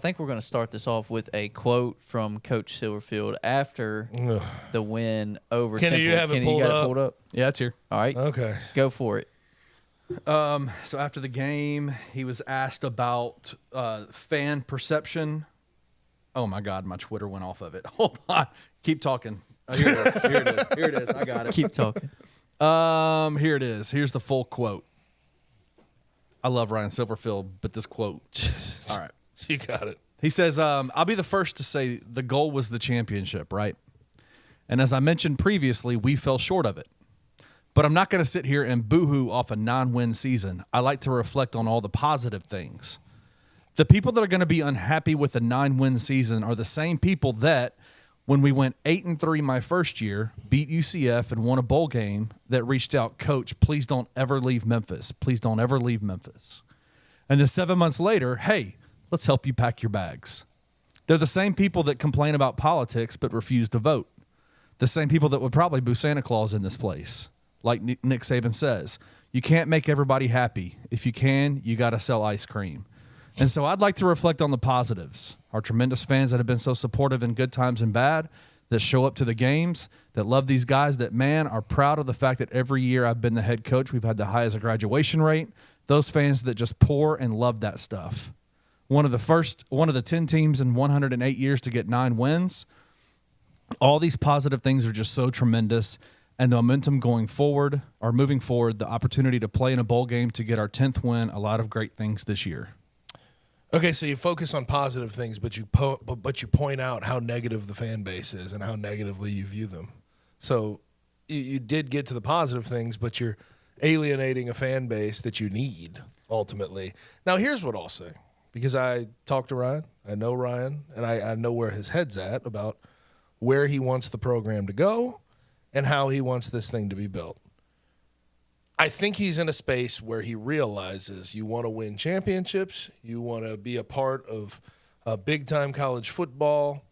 I think we're going to start this off with a quote from Coach Silverfield after the win over Temple. You have it Kenny, you got it pulled up? Yeah, it's here. All right. Okay. Go for it. So after the game, he was asked about fan perception. Oh, my God, my Twitter went off of it. Hold on. Keep talking. Oh, here it is. Here it is. Here it is. I got it. Keep talking. Here it is. Here's the full quote. I love Ryan Silverfield, but this quote. All right. You got it. He says, I'll be the first to say the goal was the championship, right? And as I mentioned previously, we fell short of it. But I'm not going to sit here and boo-hoo off a non-win season. I like to reflect on all the positive things. The people that are going to be unhappy with the 9-win season are the same people that, when we went 8-3 my first year, beat UCF and won a bowl game, that reached out, Coach, please don't ever leave Memphis. Please don't ever leave Memphis. And then 7 months later, hey, let's help you pack your bags. They're the same people that complain about politics but refuse to vote. The same people that would probably boo Santa Claus in this place. Like Nick Saban says, you can't make everybody happy. If you can, you got to sell ice cream. And so I'd like to reflect on the positives. Our tremendous fans that have been so supportive in good times and bad, that show up to the games, that love these guys, that, man, are proud of the fact that every year I've been the head coach, we've had the highest graduation rate. Those fans that just pour and love that stuff. One of the 10 teams in 108 years to get 9 wins. All these positive things are just so tremendous. And the momentum moving forward, the opportunity to play in a bowl game to get our 10th win, a lot of great things this year. Okay, so you focus on positive things, but you point out how negative the fan base is and how negatively you view them. So you did get to the positive things, but you're alienating a fan base that you need ultimately. Now, here's what I'll say, because I talked to Ryan, I know Ryan, and I know where his head's at about where he wants the program to go and how he wants this thing to be built. I think he's in a space where he realizes you want to win championships, you want to be a part of big-time college football,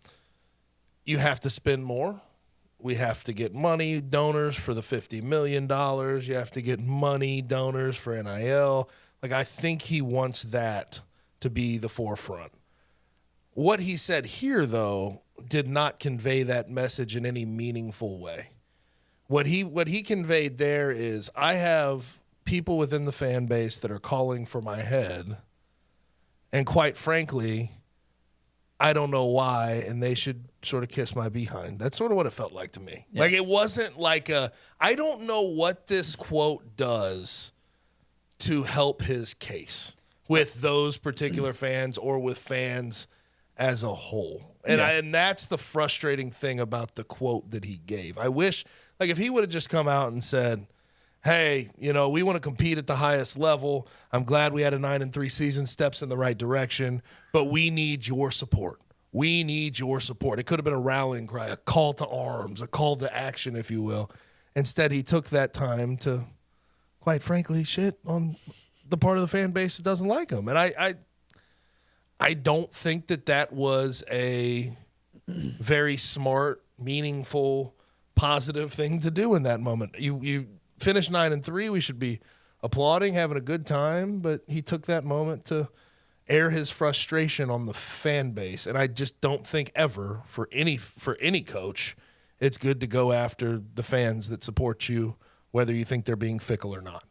you have to spend more. We have to get money, donors for the $50 million. You have to get money, donors for NIL. Like, I think he wants that to be the forefront. What he said here, though, did not convey that message in any meaningful way. What he conveyed there is, I have people within the fan base that are calling for my head, and quite frankly, I don't know why, and they should sort of kiss my behind. That's sort of what it felt like to me. Yeah. Like, it wasn't like I don't know what this quote does to help his case with those particular fans or with fans as a whole. And and that's the frustrating thing about the quote that he gave. I wish, like, if he would have just come out and said, hey, we want to compete at the highest level. I'm glad we had a 9-3 season, steps in the right direction, but we need your support. We need your support. It could have been a rallying cry, a call to arms, a call to action, if you will. Instead, he took that time to, quite frankly, shit on the part of the fan base that doesn't like him. And I don't think that was a very smart, meaningful, positive thing to do in that moment. You finished 9-3, we should be applauding, having a good time, but he took that moment to air his frustration on the fan base. And I just don't think ever for any coach it's good to go after the fans that support you, whether you think they're being fickle or not.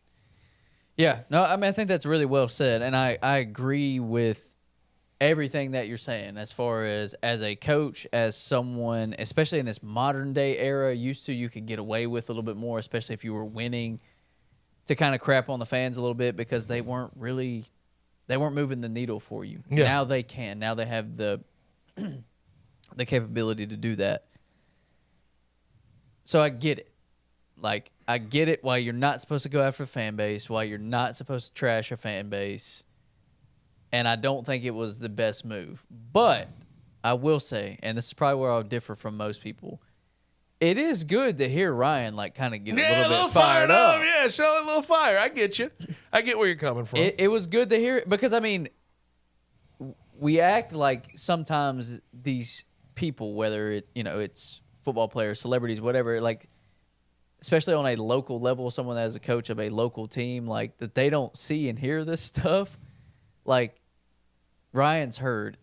Yeah, no, I mean, I think that's really well said, and I agree with everything that you're saying as far as a coach, as someone, especially in this modern day era, used to, you could get away with a little bit more, especially if you were winning, to kind of crap on the fans a little bit because they weren't moving the needle for you. Yeah. Now they can. Now they have the capability to do that. So I get it. Like, I get it why you're not supposed to go after a fan base, why you're not supposed to trash a fan base. And I don't think it was the best move. But I will say, and this is probably where I'll differ from most people, it is good to hear Ryan kind of get a little bit fired up. Yeah, show a little fire. I get you. I get where you're coming from. It was good to hear it because, I mean, we act like sometimes these people, whether it's football players, celebrities, whatever, like, especially on a local level, someone that is a coach of a local team, that they don't see and hear this stuff. Like, Ryan's heard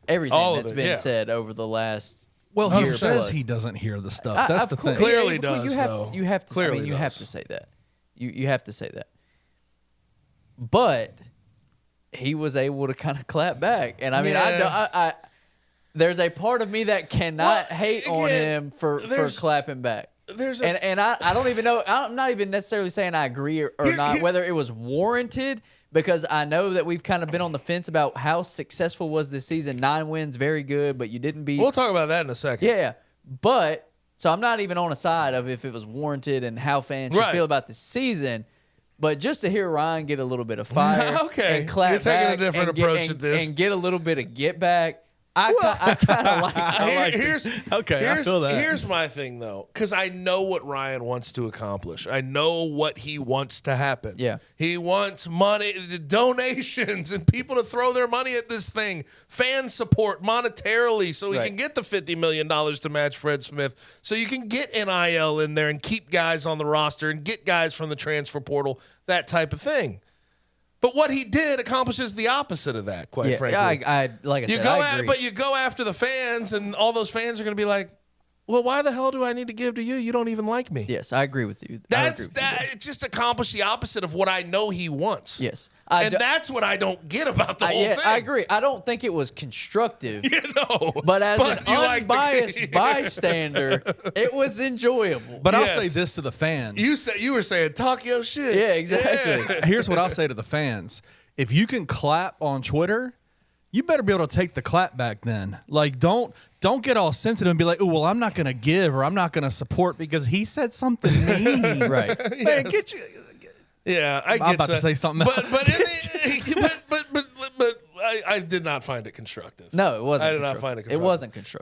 everything All of that's it, been yeah. said over the last Well, he year says plus. he doesn't hear the stuff. That's Of the course. thing. Clearly Yeah, does, You have though. to. You have to. Clearly I mean, you have does. to say that. You have to say that. But he was able to kind of clap back, and I mean, Yeah. I there's a part of me that cannot Well, hate on again, him for there's- clapping back. There's And I don't even know. I'm not even necessarily saying I agree or not, whether it was warranted, because I know that we've kind of been on the fence about how successful was this season. 9 wins, very good, but you didn't beat. We'll talk about that in a second. Yeah, but so I'm not even on a side of if it was warranted and how fans should Right. feel about this season. But just to hear Ryan get a little bit of fire Okay. and clap You're taking a back different and get- approach and- at this. and get a little bit of get back, I kind of like it. Here's Okay, I feel that. Here's my thing though, because I know what Ryan wants to accomplish. I know what he wants to happen. Yeah. He wants money, donations, and people to throw their money at this thing. Fan support monetarily, so he Right. can get the $50 million to match Fred Smith. So you can get NIL in there and keep guys on the roster and get guys from the transfer portal, that type of thing. But what he did accomplishes the opposite of that, quite frankly. I like I You said, go I agree. but you go after the fans, and all those fans are going to be like, "Well, why the hell do I need to give to you? You don't even like me." Yes, I agree with you. It just accomplished the opposite of what I know he wants. Yes, And that's what I don't get about the whole yeah, thing. I agree. I don't think it was constructive. You know, But as an you like the- unbiased bystander, it was enjoyable. But I'll Yes. say this to the fans. you were saying talk your shit. Yeah, exactly. Yeah. Here's what I'll say to the fans. If you can clap on Twitter, you better be able to take the clap back then. Like, don't get all sensitive and be like, oh, well, I'm not going to give or I'm not going to support because he said something mean. Right. Man, get you. Yeah, I get I'm about to that. say something else. But I did not find it constructive. No, it wasn't. I did not constructive. find it It constructive. wasn't constructive.